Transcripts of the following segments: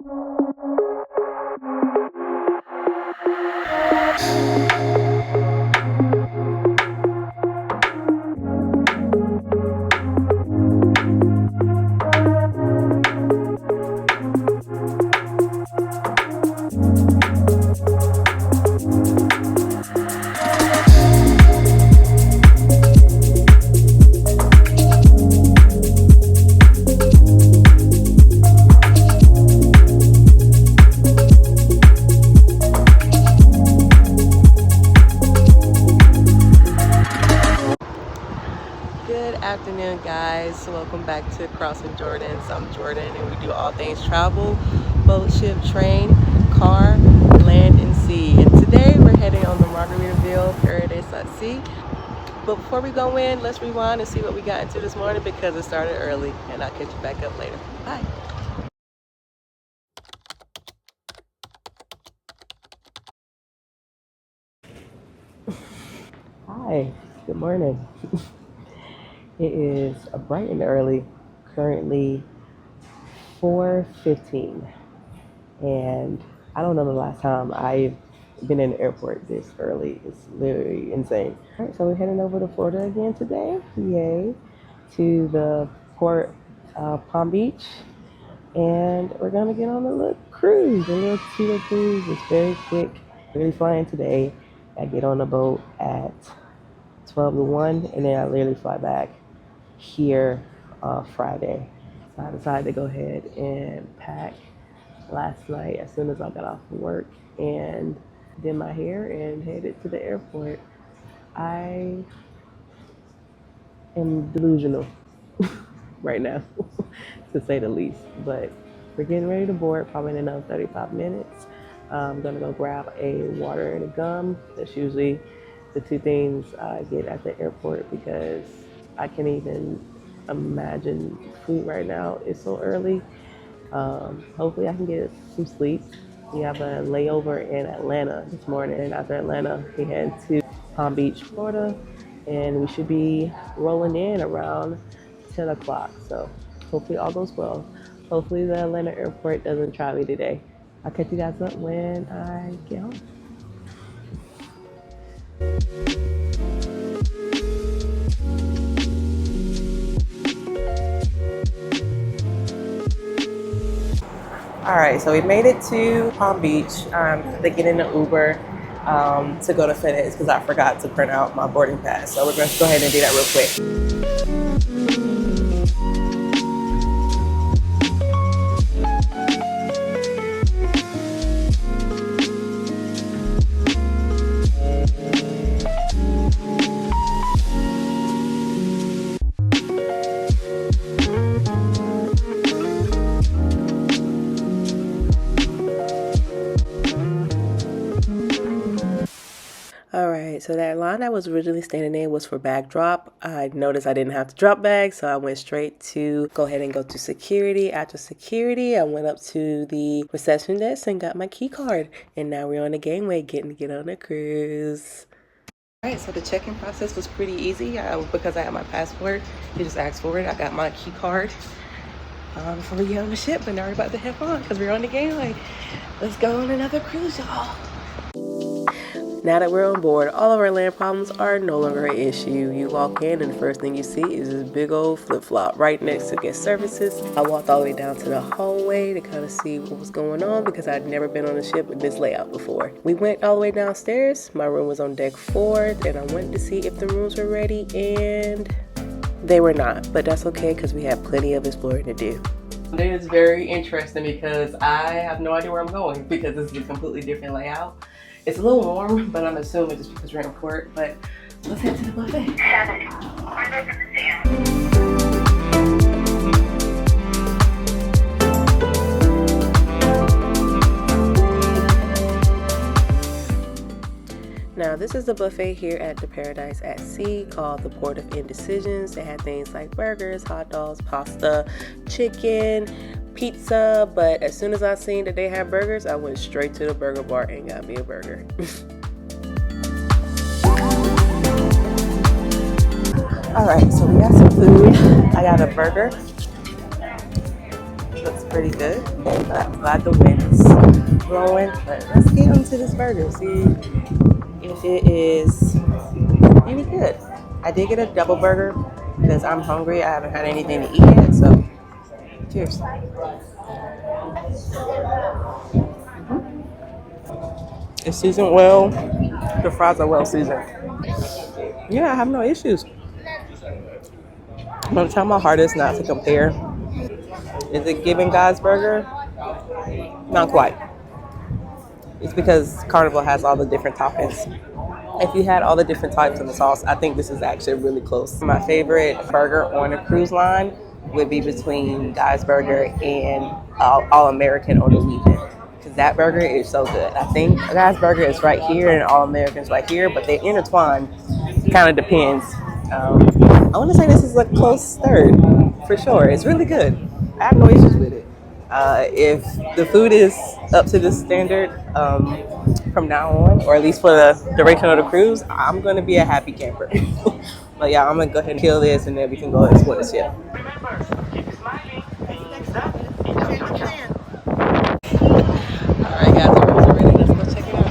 Good afternoon, guys. Welcome back to Crossing Jordan. So I'm Jordan and we do all things travel, boat, ship, train, car, land, and sea. And today we're heading on the Margaritaville Paradise at Sea. But before we go in, let's rewind and see what we got into this morning because it started early, and I'll catch you back up later. Bye. Hi, good morning. It is bright and early, currently 4:15, and I don't know the last time I've been in the airport this early. It's literally insane. All right, so we're heading over to Florida again today. Yay! To the port of Palm Beach, and we're gonna get on a little cruise, a little two cruise. It's very quick. We're really flying today. I get on the boat at 12 to 1, and then I literally fly back here Friday. So I decided to go ahead and pack last night as soon as I got off of work and did my hair and headed to the airport. I am delusional right now, to say the least, but we're getting ready to board probably in another 35 minutes. I'm gonna go grab a water and a gum. That's usually the two things I get at the airport because I can't even imagine food right now. It's so early. Hopefully I can get some sleep. We have a layover in Atlanta this morning, and after Atlanta we head to Palm Beach, Florida, and we should be rolling in around 10 o'clock. So hopefully all goes well. Hopefully the Atlanta airport doesn't try me today. I'll catch you guys up when I get home. All right, so we made it to Palm Beach. They get in the Uber to go to FedEx because I forgot to print out my boarding pass. So we're going to go ahead and do that real quick. Alright, so that line I was originally standing in was for bag drop. I noticed I didn't have to drop bags, so I went straight to go ahead and go to security. After security, I went up to the reception desk and got my key card. And now we're on the gangway getting to get on a cruise. Alright, so the check-in process was pretty easy because I had my passport. You just asked for it. I got my key card before we get on the ship, but now we're about to have fun because we're on the gangway. Let's go on another cruise, y'all. Now that we're on board, all of our land problems are no longer an issue. You walk in and the first thing you see is this big old flip-flop right next to guest services. I walked all the way down to the hallway to kind of see what was going on because I'd never been on a ship with this layout before. We went all the way downstairs. My room was on deck 4 and I went to see if the rooms were ready and they were not, but that's okay because we have plenty of exploring to do. It is very interesting because I have no idea where I'm going because this is a completely different layout. It's a little warm, but I'm assuming just because we're in port. But let's head to the buffet. Now this is the buffet here at the Paradise at Sea called the Port of Indecisions. They had things like burgers, hot dogs, pasta, chicken, pizza, but as soon as I seen that they had burgers, I went straight to the burger bar and got me a burger. All right, so we got some food. I got a burger. Looks pretty good. But I'm glad the wind is blowing. But let's get into this burger. See if it is any good. I did get a double burger because I'm hungry. I haven't had anything to eat yet. So cheers. It's seasoned well. The fries are well seasoned. Yeah, I have no issues. I'm gonna try my hardest not to compare. Is it giving God's burger? Not quite. It's because Carnival has all the different toppings. If you had all the different types of the sauce, I think this is actually really close. My favorite burger on a cruise line would be between Guy's Burger and All American on the weekend. Because that burger is so good. I think Guy's Burger is right here and All American's right here, but they intertwine. Kind of depends. I want to say this is a close third for sure. It's really good. I have no issues with it. If the food is up to this standard from now on, or at least for the duration of the cruise, I'm going to be a happy camper. But yeah, I'm going to go ahead and kill this and then we can go explore the ship. All right, guys, the rooms are ready. Let's go check it out.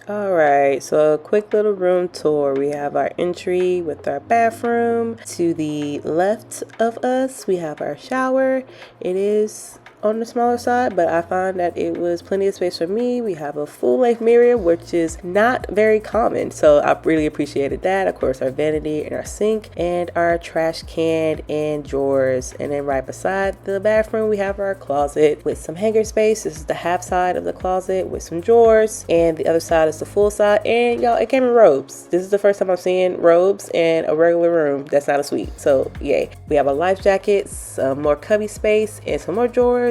All right, so a quick little room tour. We have our entry with our bathroom. To the left of us, we have our shower. It is on the smaller side, but I found that it was plenty of space for me. We have a full length mirror, which is not very common, so I really appreciated that. Of course, our vanity and our sink and our trash can and drawers. And then right beside the bathroom, we have our closet with some hanger space. This is the half side of the closet with some drawers, and the other side is the full side. And y'all, it came in robes. This is the first time I'm seeing robes in a regular room that's not a suite, so yay. We have a life jacket, some more cubby space, and some more drawers.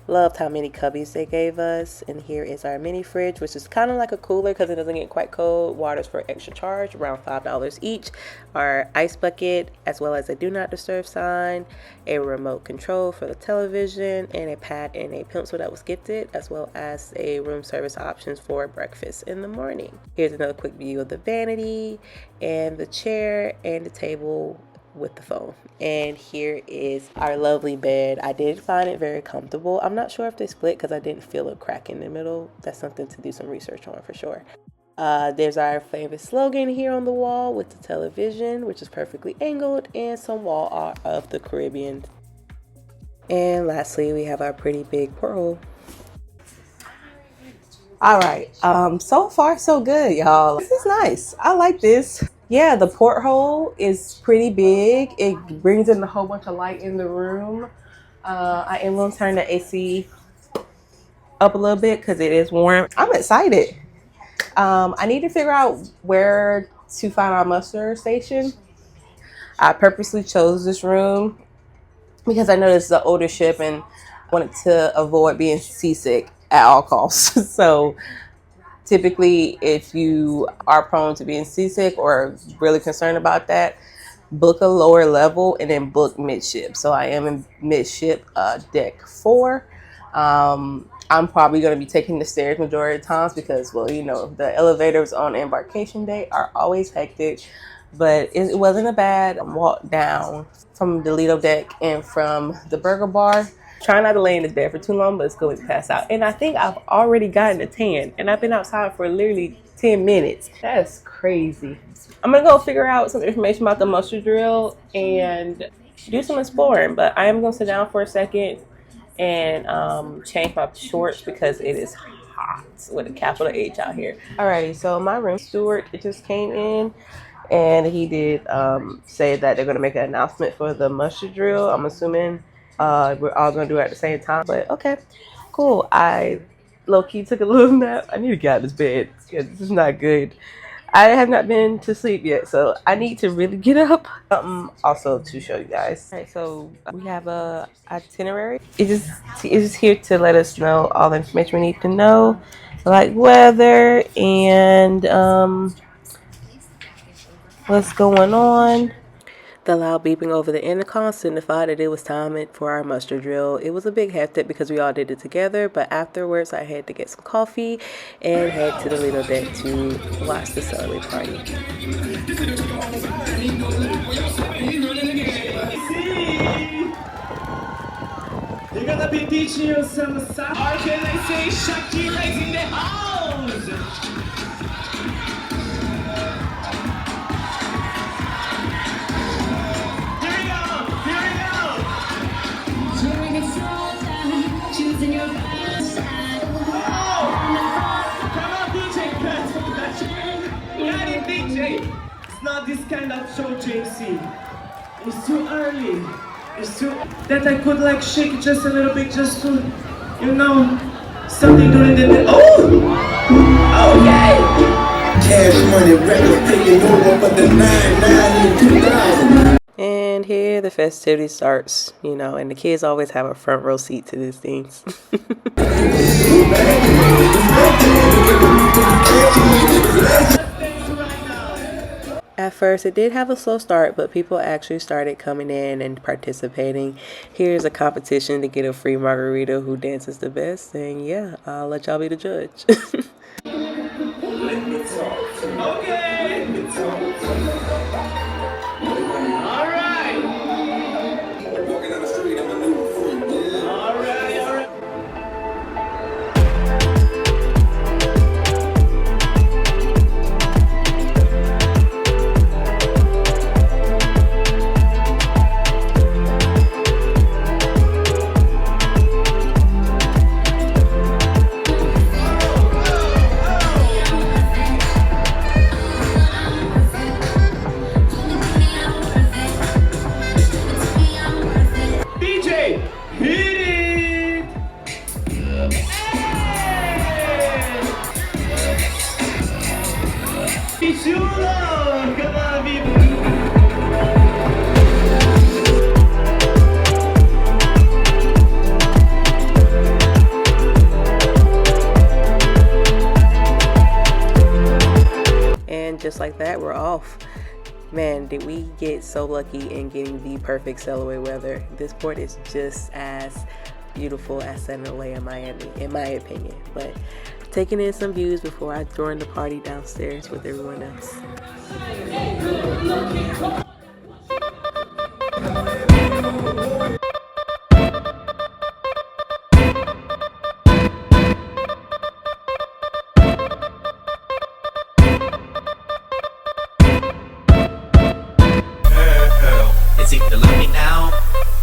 Loved how many cubbies they gave us. And here is our mini fridge, which is kind of like a cooler because it doesn't get quite cold. Water's for extra charge, around $5 each. Our ice bucket, as well as a do not disturb sign, a remote control for the television, and a pad and a pencil that was gifted, as well as a room service options for breakfast in the morning. Here's another quick view of the vanity and the chair and the table with the phone. And here is our lovely bed. I did find it very comfortable. I'm not sure if they split because I didn't feel a crack in the middle. That's something to do some research on for sure. There's our famous slogan here on the wall with the television, which is perfectly angled, and some wall art of the Caribbean. And lastly, we have our pretty big porthole. All right, so far so good, y'all. This is nice. I like this. Yeah, the porthole is pretty big. It brings in a whole bunch of light in the room. I am going to turn the AC up a little bit because it is warm. I'm excited. I need to figure out where to find our muster station. I purposely chose this room because I know this is an older ship and wanted to avoid being seasick at all costs. So typically, if you are prone to being seasick or really concerned about that, book a lower level and then book midship. So I am in midship, deck 4. I'm probably going to be taking the stairs majority of the times because, well, you know, the elevators on embarkation day are always hectic. But it wasn't a bad walk down from the Lido deck and from the burger bar. Try not to lay in this bed for too long, but it's going to pass out. And I think I've already gotten a tan, and I've been outside for literally 10 minutes. That's crazy. I'm going to go figure out some information about the muster drill and do some exploring, but I am going to sit down for a second and change my shorts because it is hot with a capital H out here. Alrighty, so my room steward just came in, and he did say that they're going to make an announcement for the muster drill. I'm assuming we're all gonna do it at the same time, but okay, cool. I low-key took a little nap. I need to get out of this bed because this is not good. I have not been to sleep yet, so I need to really get up. Something also to show you guys. All right, so we have a itinerary. It's just here to let us know all the information we need to know, like weather and what's going on. The loud beeping over the intercom signified that it was time for our muster drill. It was a big hectic because we all did it together, but afterwards I had to get some coffee and head to the Lido deck to watch the celebrate party. gonna be teaching you some organization. Shakira's in the house. Here we go. Here we go. During a slow time, choosing your best side. Oh! Come on, DJ, got it, DJ. It's not this kind of show, JC. It's too early. It's too that I could like shake it just a little bit, just to, you know, something during the day. Oh, okay. Cash money, record picking over for the 99 in 2000. And here the festivity starts, you know, and the kids always have a front row seat to these things. At first, it did have a slow start, but people actually started coming in and participating. Here's a competition to get a free margarita. Who dances the best? And yeah, I'll let y'all be the judge. And just like that, we're off. Man, did we get so lucky in getting the perfect sail away weather. This port is just as beautiful as San Away in Miami, in my opinion. But taking in some views before I join the party downstairs with everyone else. It's either love me now,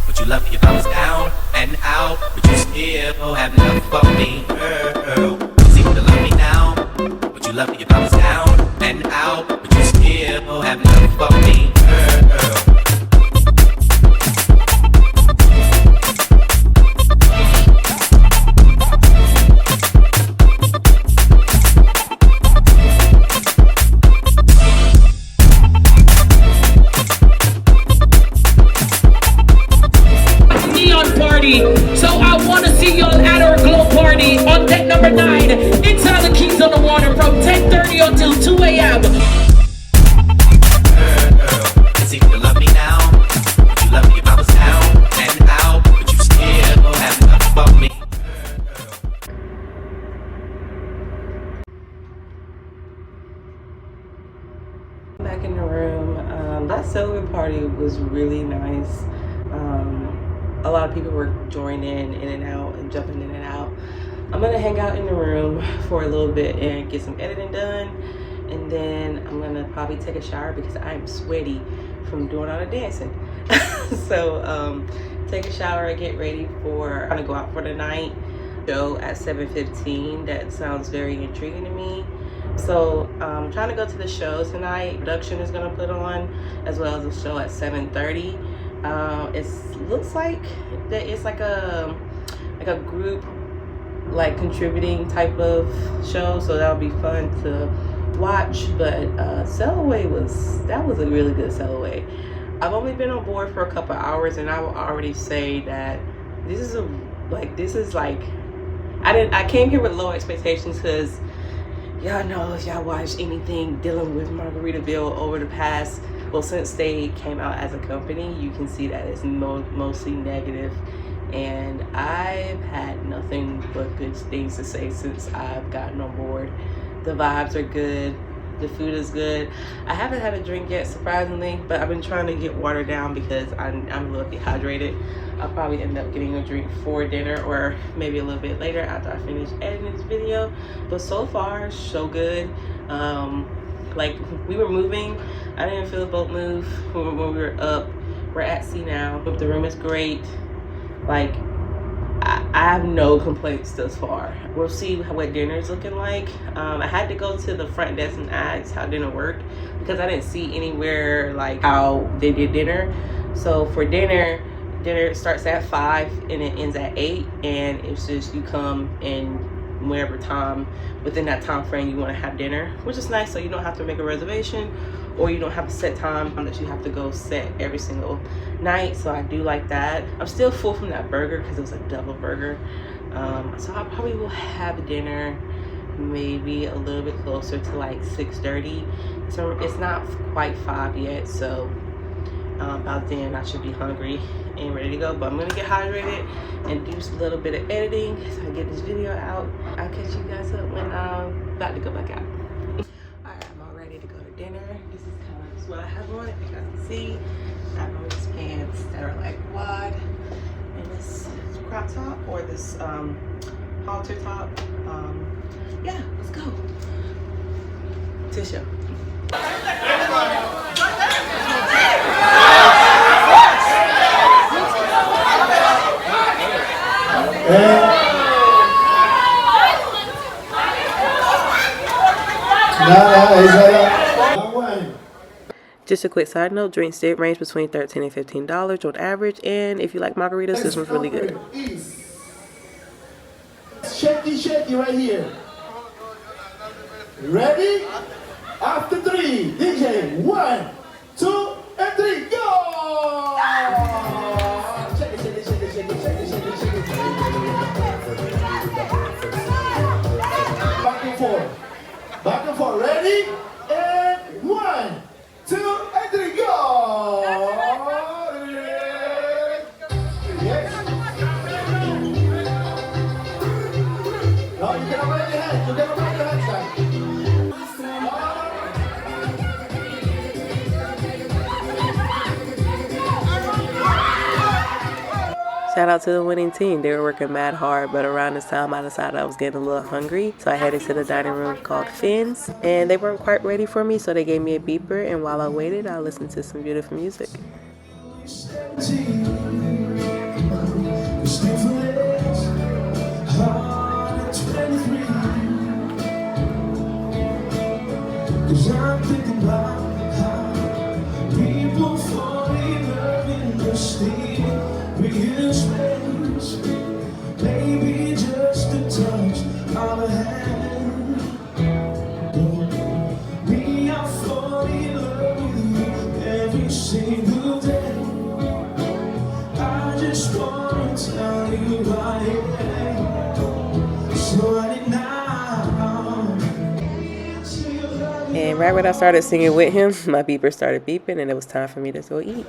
would you love me if I was down and out? Would you still have love for me, girl? It's either love me now, would you love me if I was down and out? Would you still have love for me, girl? So I wanna see y'all at our glow party on deck number 9 in Tyler Keys on the water from 10:30 until 2 a.m. It's either love me now, would you love me if I was down and out? Would you still have love for me? Back in the room. That celebrate party was really nice. A lot of people were joining in and out and jumping in and out. I'm gonna hang out in the room for a little bit and get some editing done, and then I'm gonna probably take a shower because I'm sweaty from doing all the dancing. So take a shower and get ready for, I'm gonna go out for the night show at 7:15. That sounds very intriguing to me. So I'm trying to go to the show tonight. Production is gonna put on, as well as a show at 7:30. It looks like that it's like a group, like contributing type of show, so that'll be fun to watch. But sail away was a really good sail away. I've only been on board for a couple hours, and I will already say that this is I came here with low expectations, because y'all know, if y'all watched anything dealing with Margaritaville over the past, well, since they came out as a company, you can see that it's mostly negative. And I've had nothing but good things to say since I've gotten on board. The vibes are good. The food is good. I haven't had a drink yet, surprisingly, but I've been trying to get water down because I'm a little dehydrated. I'll probably end up getting a drink for dinner or maybe a little bit later after I finish editing this video. But so far, so good. Like, we were moving. I didn't feel the boat move when we were up. We're at sea now. The room is great. Like, I have no complaints thus far. We'll see what dinner is looking like. I had to go to the front desk and ask how dinner worked because I didn't see anywhere like how they did dinner. So for dinner starts at 5 and it ends at 8, and it's just you come in whenever time within that time frame you want to have dinner, which is nice. So you don't have to make a reservation, or you don't have a set time that you have to go set every single night. So I do like that. I'm still full from that burger because it was a double burger. So I probably will have dinner maybe a little bit closer to like 6:30. So it's not quite 5 yet, so about then I should be hungry and ready to go. But I'm gonna get hydrated and do just a little bit of editing so I get this video out. I'll catch you guys up when I'm about to go back out. Alright, I'm all ready to go to dinner. This is kind of just what I have on, if you guys can see. I have on these pants that are like wide, and this crop top or this halter top. Yeah, let's go. Tisha. Just a quick side note, drinks did range between $13 and $15 on average, and if you like margaritas, this one's really good. Shaky right here. Ready? After 3, DJ, 1, 2, and 3, go! Shake it. Back and forth. Ready? And 1, 2, and 3, go! Yes. No, you cannot raise your hands. You cannot raise your hands, guys. Shout out to the winning team. They were working mad hard, but around this time I decided I was getting a little hungry. So I headed to the dining room called Finn's, and they weren't quite ready for me, so they gave me a beeper, and while I waited, I listened to some beautiful music. Maybe just a touch of a hand. Me, I fall in love with you every single day. I just want to tell you I am. So I did now. And right when I started singing with him, my beeper started beeping, and it was time for me to go eat.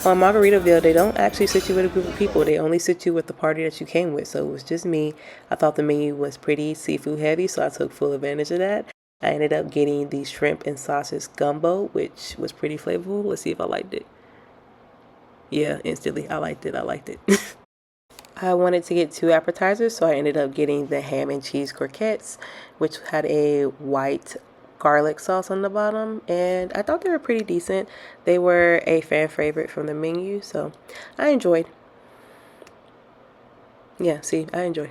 On Margaritaville, they don't actually sit you with a group of people. They only sit you with the party that you came with. So it was just me. I thought the menu was pretty seafood heavy, so I took full advantage of that. I ended up getting the shrimp and sausage gumbo, which was pretty flavorful. Let's see if I liked it. Yeah, instantly, I liked it. I wanted to get 2 appetizers, so I ended up getting the ham and cheese croquettes, which had a white garlic sauce on the bottom, and I thought they were pretty decent. They were a fan favorite from the menu, so I enjoyed. Yeah, see, I enjoyed.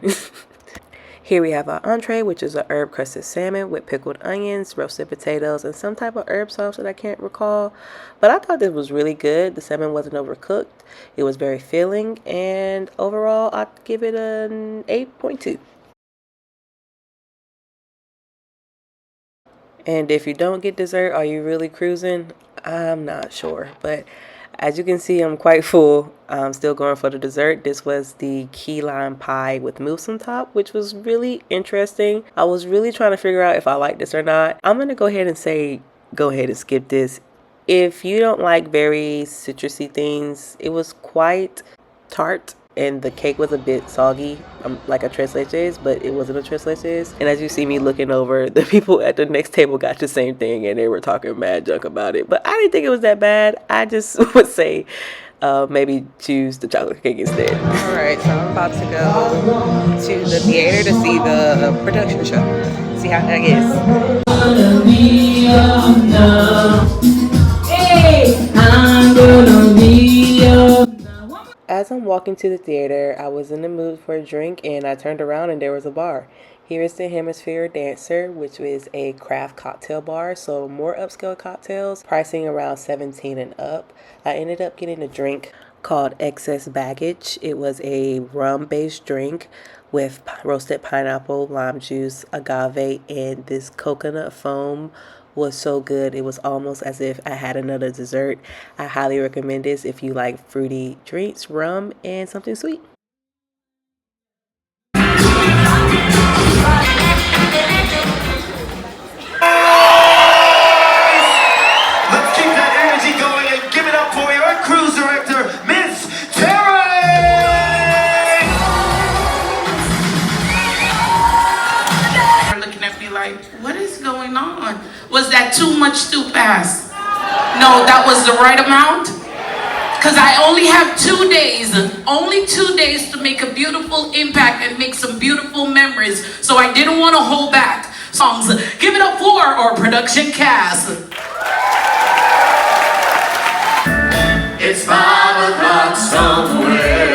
Here we have our entree, which is a herb crusted salmon with pickled onions, roasted potatoes, and some type of herb sauce that I can't recall. But I thought this was really good. The salmon wasn't overcooked. It was very filling, and overall, I'd give it an 8.2. And if you don't get dessert, are you really cruising? I'm not sure. But as you can see, I'm quite full. I'm still going for the dessert. This was the key lime pie with mousse on top, which was really interesting. I was really trying to figure out if I like this or not. I'm going to go ahead and say, go ahead and skip this. If you don't like very citrusy things, it was quite tart. and the cake was a bit soggy, like a tres leches, but it wasn't a tres leches. And as you see me looking over, the people at the next table got the same thing, and they were talking mad junk about it. But I didn't think it was that bad. I just would say maybe choose the chocolate cake instead. All right, so I'm about to go to the theater to see the production show. See how that is. As I'm walking to the theater, I was in the mood for a drink, and I turned around and there was a bar. Here is the Hemisphere Dancer, which is a craft cocktail bar, so more upscale cocktails, pricing around $17 and up. I ended up getting a drink called Excess Baggage. It was a rum-based drink with roasted pineapple, lime juice, agave, and this coconut foam. Was so good. It was almost as if I had another dessert. I highly recommend this if you like fruity drinks, rum, and something sweet. Let's keep that energy going and give it up for your cruise director, Miss Terry! Looking at me like, what is going on? Was that too much too fast? No, that was the right amount? Because I only have 2 days, only 2 days to make a beautiful impact and make some beautiful memories. So I didn't want to hold back. Songs, give it up for our production cast. It's 5 o'clock somewhere.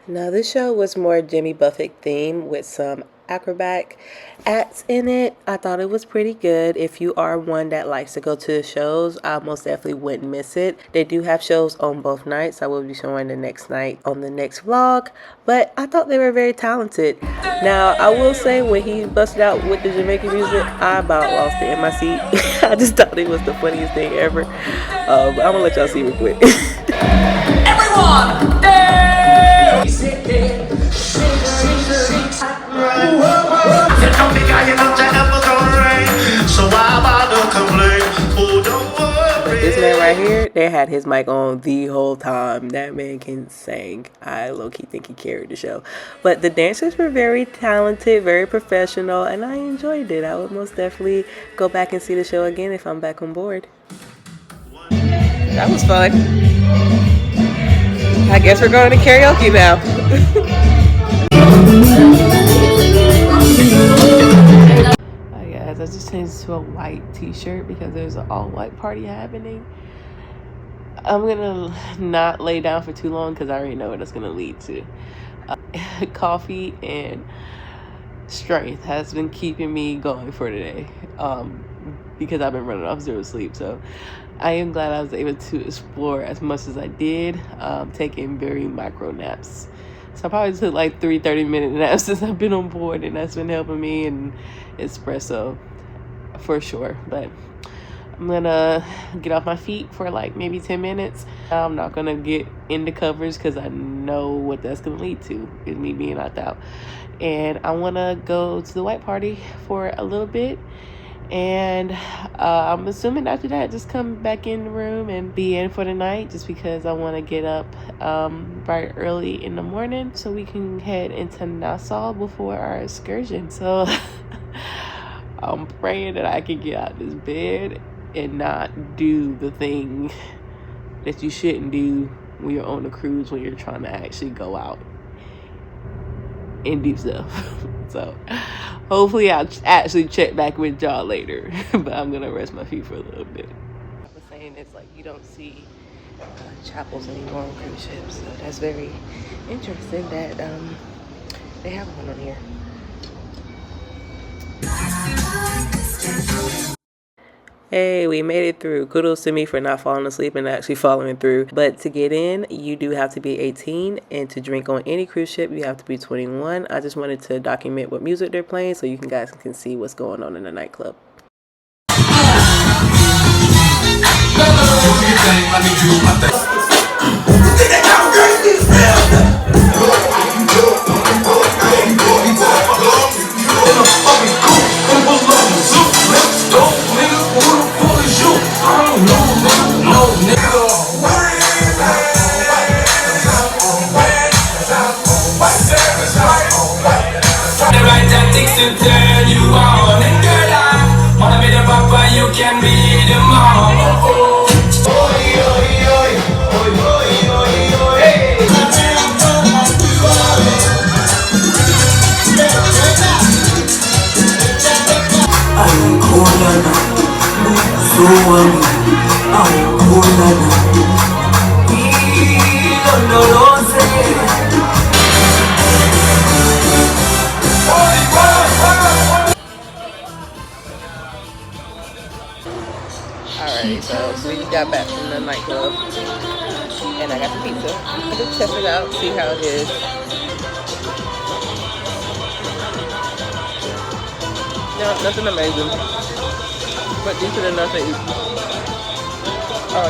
Now this show was more Jimmy Buffett themed with some acrobatic acts in it. I thought it was pretty good. If you are one that likes to go to the shows, I most definitely wouldn't miss it. They do have shows on both nights. I will be showing the next night on the next vlog, but I thought they were very talented. Now I will say when he busted out with the Jamaican music, I about lost it in my seat. I just thought it was the funniest thing ever. I'm gonna let y'all see real quick. Everyone, This man right here, they had his mic on the whole time. That man can sing. I low-key think he carried the show. But the dancers were very talented, very professional, and I enjoyed it. I would most definitely go back and see the show again if I'm back on board. That was fun. I guess we're going to karaoke now. Hi guys, I just changed to a white t-shirt because there's an all-white party happening. I'm gonna not lay down for too long because I already know what it's gonna lead to. Coffee and strength has been keeping me going for today, because I've been running off zero sleep. So I am glad I was able to explore as much as I did, taking very micro naps. So I probably took like 3 30-minute naps since I've been on board, and that's been helping me, and espresso for sure. But I'm gonna get off my feet for like maybe 10 minutes. I'm not gonna get into covers because I know what that's gonna lead to, is me being knocked out. And I wanna go to the white party for a little bit, and I'm assuming after that just come back in the room and be in for the night, just because I want to get up bright early in the morning so we can head into Nassau before our excursion. So I'm praying that I can get out of this bed and not do the thing that you shouldn't do when you're on a cruise, when you're trying to actually go out and do stuff. So hopefully I'll actually check back with y'all later. But I'm gonna rest my feet for a little bit. I was saying it's like you don't see chapels anymore on cruise ships, so that's very interesting that they have one on here. Hey, we made it through. Kudos to me for not falling asleep and actually following through. But to get in, you do have to be 18, and to drink on any cruise ship, you have to be 21. I just wanted to document what music they're playing so you guys can see what's going on in the nightclub. Alright, so we just got back from the nightclub and I got some pizza. Just test it out, see how it is. No, nothing amazing, but decent enough to eat. Oh,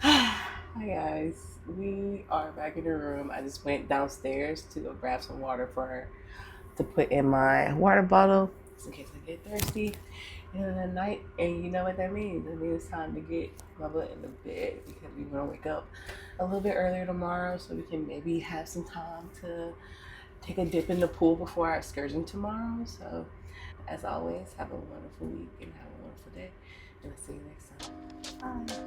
Hi guys, we are back in the room. I just went downstairs to go grab some water for her to put in my water bottle just in case I get thirsty in the night. And you know what that means? It means it's time to get my butt in the bed because we want to wake up a little bit earlier tomorrow so we can maybe have some time to take a dip in the pool before our excursion tomorrow. So as always, have a wonderful week and have a wonderful day, and I'll see you next time. Bye.